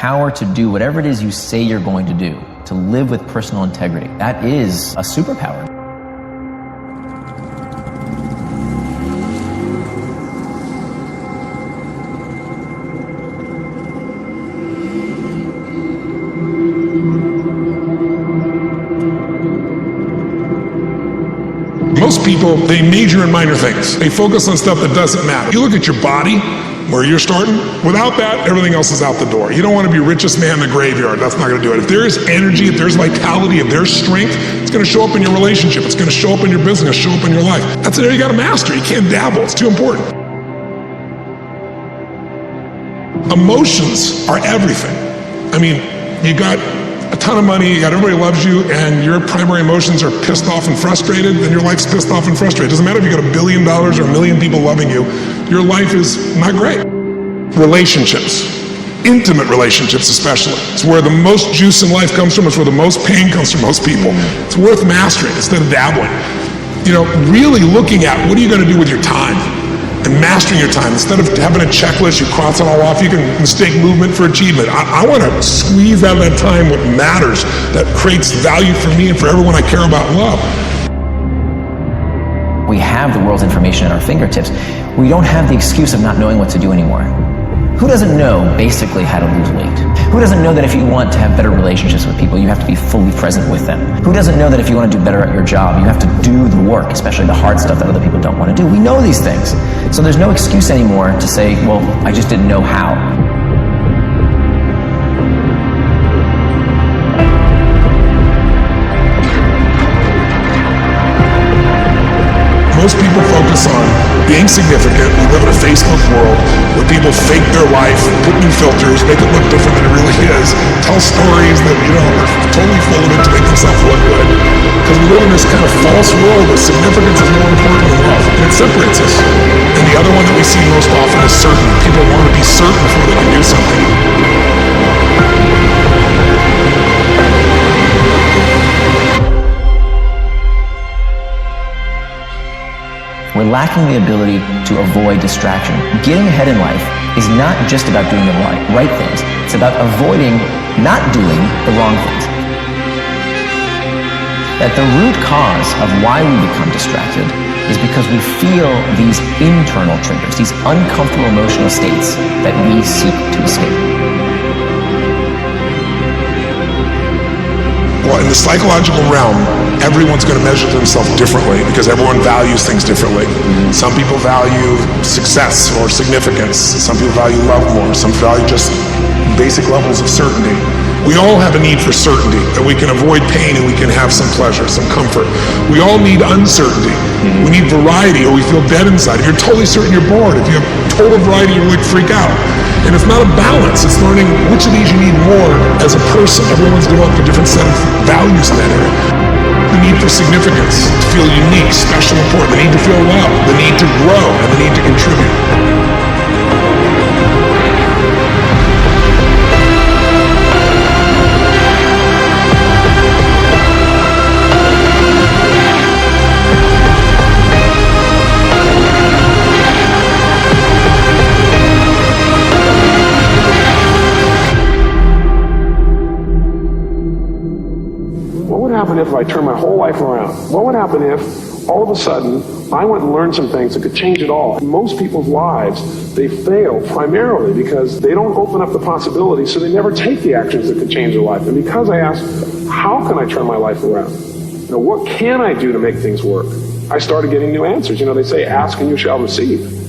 power to do whatever it is you say you're going to do, to live with personal integrity. That is a superpower. Most people, they major in minor things. They focus on stuff that doesn't matter. You look at your body, where you're starting, without that, everything else is out the door. You don't want to be richest man in the graveyard. That's not going to do it. If there is energy, if there's vitality, if there's strength, it's going to show up in your relationship. It's going to show up in your business, show up in your life. That's an area you got to master. You can't dabble. It's too important. Emotions are everything. I mean, you got a ton of money, you got everybody loves you, and your primary emotions are pissed off and frustrated, then your life's pissed off and frustrated. It doesn't matter if you got $1 billion or 1 million people loving you, your life is not great. Relationships, intimate relationships especially. It's where the most juice in life comes from. It's where the most pain comes from most people. It's worth mastering instead of dabbling. You know, really looking at what are you going to do with your time and mastering your time. Instead of having a checklist, you cross it all off, you can mistake movement for achievement. I want to squeeze out of that time what matters, that creates value for me and for everyone I care about and love. We have the world's information at our fingertips. We don't have the excuse of not knowing what to do anymore. Who doesn't know basically how to lose weight? Who doesn't know that if you want to have better relationships with people, you have to be fully present with them? Who doesn't know that if you want to do better at your job, you have to do the work, especially the hard stuff that other people don't want to do? We know these things. So there's no excuse anymore to say, well, I just didn't know how. Most people focus on being significant. We live in a Facebook world where people fake their life, put new filters, make it look different than it really is, tell stories that, you know, are totally full of it to make themselves look good. Because we live in this kind of false world where significance is more important than love, and it separates us. And the other one that we see most often is certain. People want to be certain before they can do something. We're lacking the ability to avoid distraction. Getting ahead in life is not just about doing the right things. It's about avoiding not doing the wrong things. That the root cause of why we become distracted is because we feel these internal triggers, these uncomfortable emotional states that we seek to escape. Well, in the psychological realm, everyone's going to measure themselves differently because everyone values things differently. Some people value success or significance. Some people value love more. Some value just basic levels of certainty. We all have a need for certainty, that we can avoid pain and we can have some pleasure, some comfort. We all need uncertainty. We need variety or we feel dead inside. If you're totally certain, you're bored. If you have total variety, you really freak out. And it's not a balance. It's learning which of these you need more as a person. Everyone's developed a different set of values in that area. The need for significance, to feel unique, special, important. The need to feel love. The need to grow and the need to contribute. What would happen if I turned my whole life around? What would happen if all of a sudden I went and learned some things that could change it all? Most people's lives, they fail primarily because they don't open up the possibilities, so they never take the actions that could change their life. And because I asked, how can I turn my life around? You know, what can I do to make things work? I started getting new answers. You know, they say, ask and you shall receive.